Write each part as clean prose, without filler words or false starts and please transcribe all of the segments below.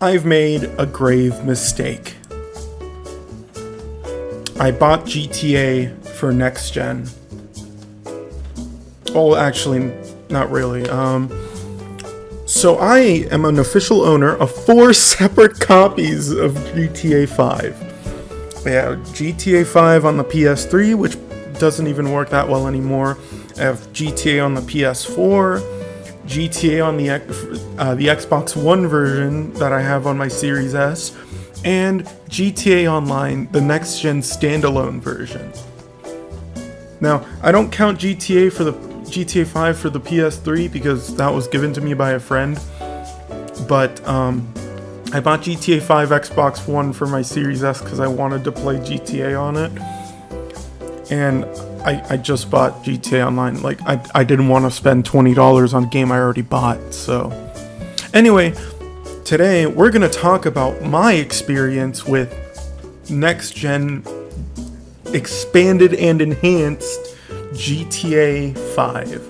I've made a grave mistake. I bought GTA for next gen. Oh, actually, not really. So I am an official owner of 4 separate copies of GTA 5. I have GTA 5 on the PS3, which doesn't even work that well anymore. I have GTA on the PS4, GTA on the Xbox One version that I have on my Series S, and GTA Online, the next-gen standalone version. Now, I don't count GTA 5 for the PS3 because that was given to me by a friend, but I bought GTA 5 Xbox One for my Series S because I wanted to play GTA on it, and I just bought GTA Online. Like, I didn't want to spend $20 on a game I already bought, so... Anyway, today we're going to talk about my experience with next-gen expanded and enhanced GTA 5.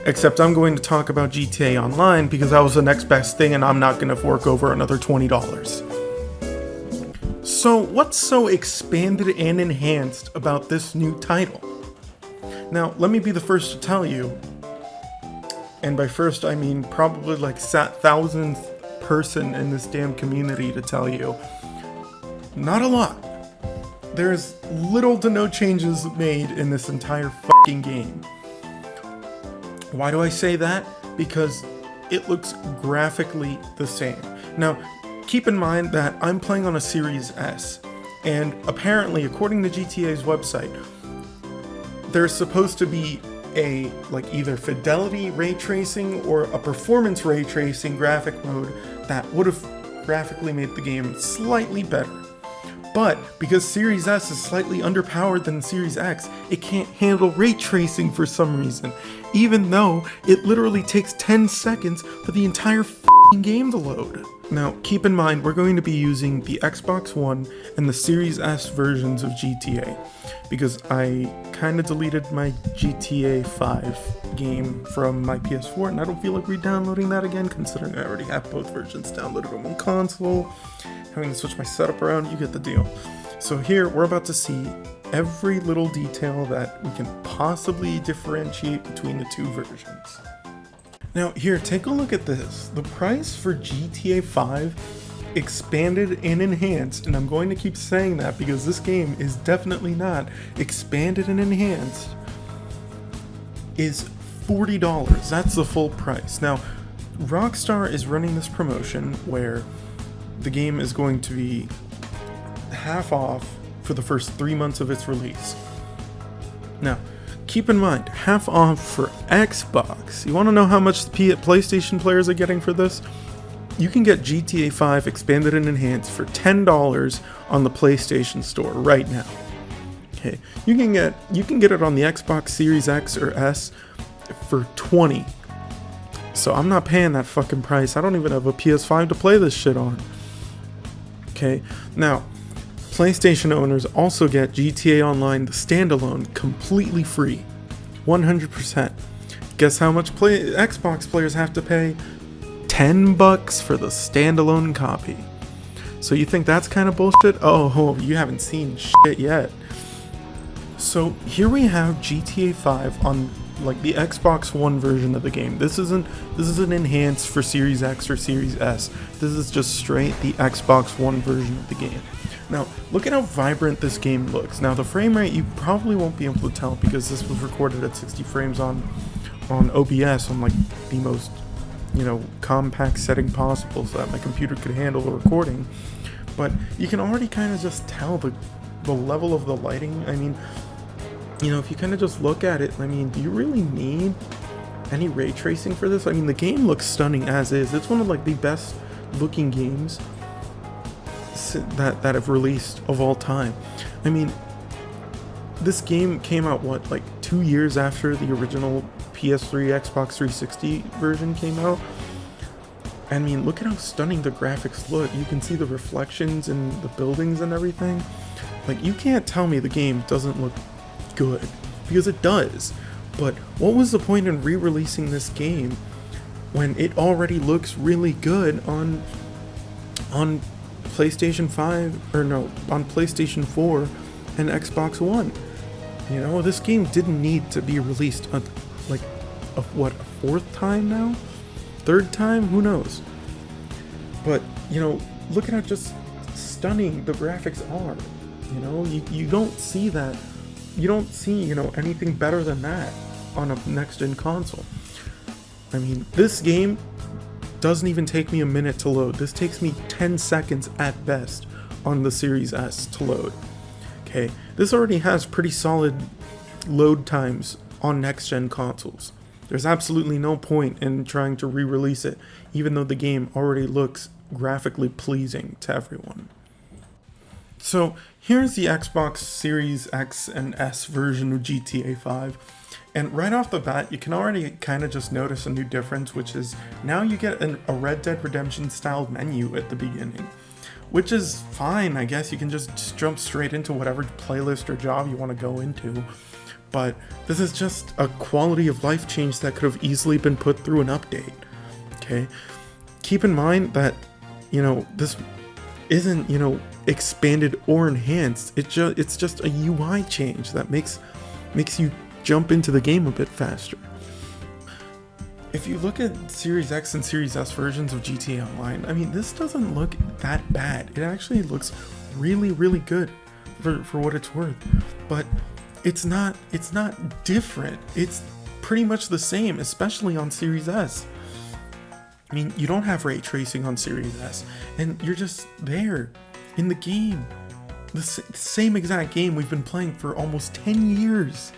Except I'm going to talk about GTA Online because that was the next best thing and I'm not going to fork over another $20. So what's so expanded and enhanced about this new title? Now, let me be the first to tell you, and by first I mean probably like thousandth person in this damn community to tell you, not a lot. There's little to no changes made in this entire fucking game. Why do I say that? Because it looks graphically the same. Now, keep in mind that I'm playing on a Series S, and apparently, according to GTA's website, there's supposed to be a, like, either fidelity ray tracing or a performance ray tracing graphic mode that would have graphically made the game slightly better. But because Series S is slightly underpowered than Series X, it can't handle ray tracing for some reason, even though it literally takes 10 seconds for the entire f***ing game to load. Now, keep in mind, we're going to be using the Xbox One and the Series S versions of GTA, because I kind of deleted my GTA 5 game from my PS4, and I don't feel like re-downloading that again, considering I already have both versions downloaded on one console. Having to switch my setup around, you get the deal. So here, we're about to see every little detail that we can possibly differentiate between the two versions. Now here, take a look at this. The price for GTA 5 expanded and enhanced, and I'm going to keep saying that because this game is definitely not expanded and enhanced, is $40. That's the full price. Now, Rockstar is running this promotion where the game is going to be half off for the first 3 months of its release. Now, keep in mind, half off for Xbox. You want to know how much PlayStation players are getting for this? You can get GTA 5 expanded and enhanced for $10 on the PlayStation Store right now. Okay, you can get it on the Xbox Series X or S for $20. So I'm not paying that fucking price. I don't even have a PS5 to play this shit on. Okay, now, PlayStation owners also get GTA Online, the standalone, completely free. 100%. Guess how much Xbox players have to pay? $10 for the standalone copy. So you think that's kind of bullshit? Oh, you haven't seen shit yet. So here we have GTA 5 on like the Xbox One version of the game. This isn't enhanced for Series X or Series S. This is just straight the Xbox One version of the game. Now, look at how vibrant this game looks. Now, the frame rate you probably won't be able to tell because this was recorded at 60 frames on OBS on like the most, compact setting possible so that my computer could handle the recording. But you can already kind of just tell the level of the lighting. I mean, if you kind of just look at it, I mean, do you really need any ray tracing for this? I mean, the game looks stunning as is. It's one of like the best looking games that have released of all time. I mean, this game came out, like 2 years after the original PS3, Xbox 360 version came out. I mean, look at how stunning the graphics look. You can see the reflections in the buildings and everything. Like, you can't tell me the game doesn't look good, because it does. But what was the point in re-releasing this game when it already looks really good on on PlayStation 5, or no, on PlayStation 4 and Xbox One. You know, this game didn't need to be released a fourth time now? Third time? Who knows? But, you know, look at how just stunning the graphics are. You know, you don't see that. You don't see, you know, anything better than that on a next-gen console. I mean, this game doesn't even take me a minute to load. This takes me 10 seconds at best on the Series S to load. Okay, this already has pretty solid load times on next-gen consoles. There's absolutely no point in trying to re-release it, even though the game already looks graphically pleasing to everyone. So here's the Xbox Series X and S version of GTA 5. And right off the bat, you can already kind of just notice a new difference, which is now you get a Red Dead Redemption style menu at the beginning. Which is fine, I guess. You can just jump straight into whatever playlist or job you want to go into. But this is just a quality of life change that could have easily been put through an update. Okay? Keep in mind that, you know, this isn't, you know, expanded or enhanced. It's just a UI change that makes you jump into the game a bit faster. If you look at Series X and Series S versions of GTA Online, I mean, this doesn't look that bad. It actually looks really, really good for what it's worth. But it's not different. It's pretty much the same, especially on Series S. I mean, you don't have ray tracing on Series S, and you're just there in the game. The same exact game we've been playing for almost 10 years.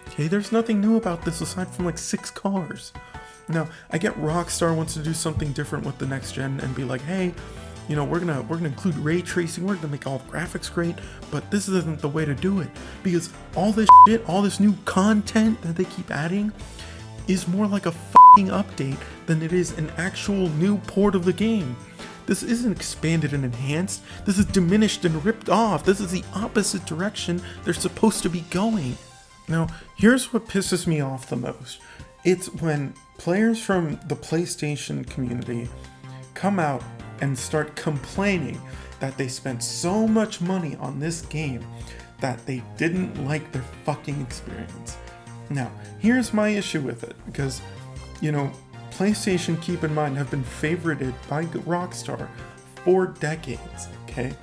Okay, there's nothing new about this aside from like 6 cars. Now, I get Rockstar wants to do something different with the next gen and be like, hey, you know, we're gonna include ray tracing, we're gonna make all the graphics great, but this isn't the way to do it, because all this shit, all this new content that they keep adding is more like a fucking update than it is an actual new port of the game. This isn't expanded and enhanced, this is diminished and ripped off. This is the opposite direction they're supposed to be going. Now, here's what pisses me off the most. It's when players from the PlayStation community come out and start complaining that they spent so much money on this game that they didn't like their fucking experience. Now, here's my issue with it, because, you know, PlayStation, keep in mind, have been favorited by Rockstar for decades, okay?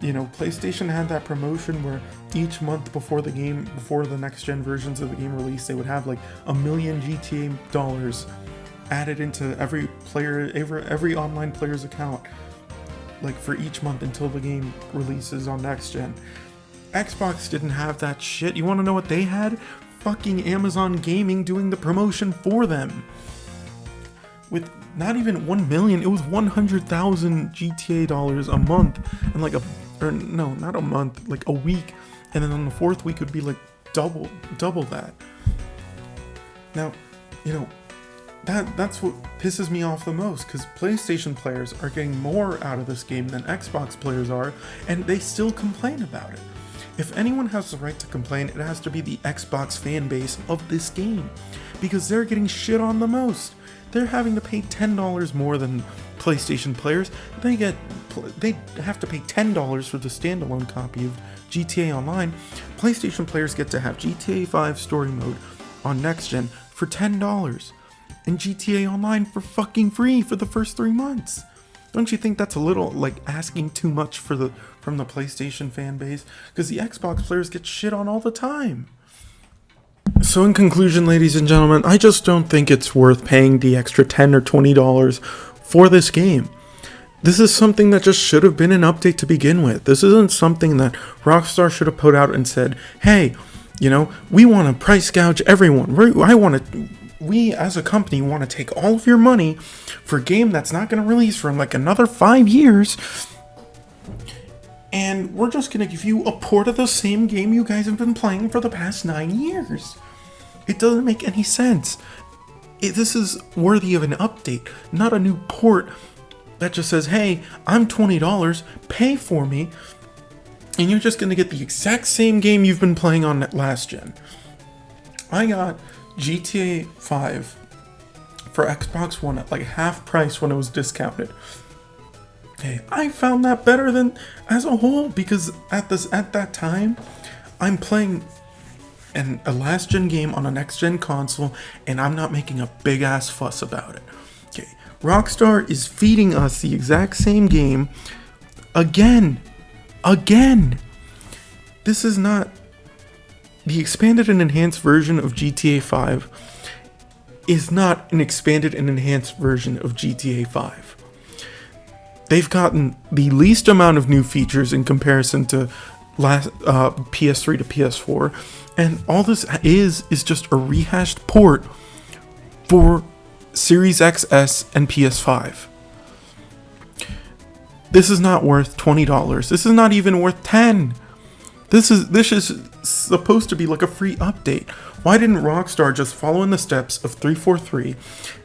You know, PlayStation had that promotion where each month before the next gen versions of the game release, they would have like $1 million GTA dollars added into every online player's account, like for each month until the game releases on next gen. Xbox didn't have that shit. You want to know what they had? Fucking Amazon Gaming doing the promotion for them. With not even 1 million, it was 100,000 GTA dollars a month, and like not a month, like a week, and then on the 4th week would be like double that. Now, you know, that's what pisses me off the most, because PlayStation players are getting more out of this game than Xbox players are, and they still complain about it. If anyone has the right to complain, it has to be the Xbox fan base of this game, because they're getting shit on the most. They're having to pay $10 more than PlayStation players. They have to pay $10 for the standalone copy of GTA Online. PlayStation players get to have GTA 5 story mode on next gen for $10, and GTA Online for fucking free for the first 3 months. Don't you think that's a little like asking too much from the PlayStation fan base? Because the Xbox players get shit on all the time. So in conclusion, ladies and gentlemen, I just don't think it's worth paying the extra $10 or $20 for this game. This is something that just should have been an update to begin with. This isn't something that Rockstar should have put out and said, hey, you know, we want to price gouge everyone. We as a company want to take all of your money for a game that's not going to release for like another 5 years, and we're just going to give you a port of the same game you guys have been playing for the past 9 years. It doesn't make any sense. This is worthy of an update, not a new port that just says, hey, I'm $20, pay for me, and you're just going to get the exact same game you've been playing on last gen. I got GTA 5 for Xbox One at like half price when it was discounted. Okay, I found that better than as a whole because at that time, I'm playing a last gen game on a next gen console, and I'm not making a big ass fuss about it. Okay, Rockstar is feeding us the exact same game again. This is not the expanded and enhanced version of GTA 5 is not an expanded and enhanced version of GTA 5. They've gotten the least amount of new features in comparison to last PS3 to PS4, and all this is just a rehashed port for Series XS and PS5. This is not worth $20. This is not even worth $10. This is supposed to be like a free update. Why didn't Rockstar just follow in the steps of 343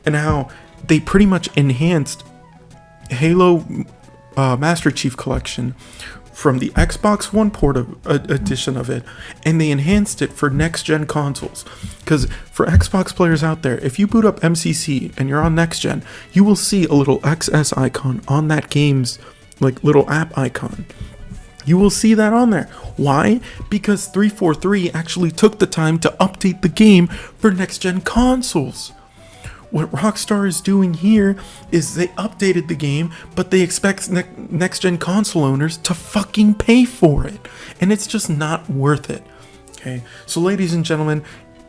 and how they pretty much enhanced Halo Master Chief Collection from the Xbox One port edition of it, and they enhanced it for next gen consoles? Because for Xbox players out there, if you boot up MCC and you're on next gen, you will see a little XS icon on that game's like little app icon. You will see that on there. Why? Because 343 actually took the time to update the game for next gen consoles. What Rockstar is doing here is they updated the game, but they expect next gen console owners to fucking pay for it. And it's just not worth it. Okay, so ladies and gentlemen,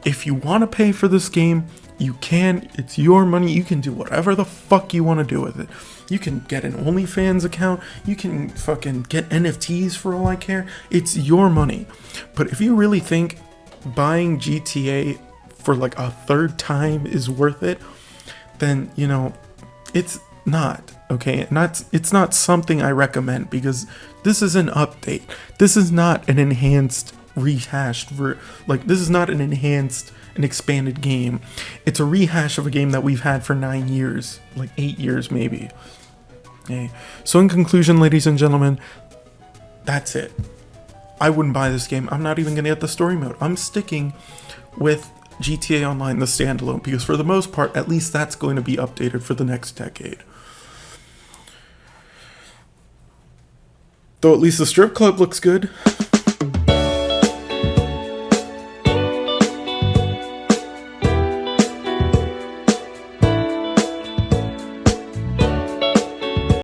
if you want to pay for this game, you can. It's your money. You can do whatever the fuck you want to do with it. You can get an OnlyFans account. You can fucking get NFTs for all I care. It's your money. But if you really think buying GTA for like a third time is worth it, then, you know, it's not, okay? It's not something I recommend, because this is an update. This is not an enhanced, rehashed, this is not an expanded game. It's a rehash of a game that we've had for 9 years, like 8 years maybe. Okay. So in conclusion, ladies and gentlemen, that's it. I wouldn't buy this game. I'm not even gonna get the story mode. I'm sticking with GTA Online, the standalone, because for the most part, at least that's going to be updated for the next decade. Though at least the strip club looks good.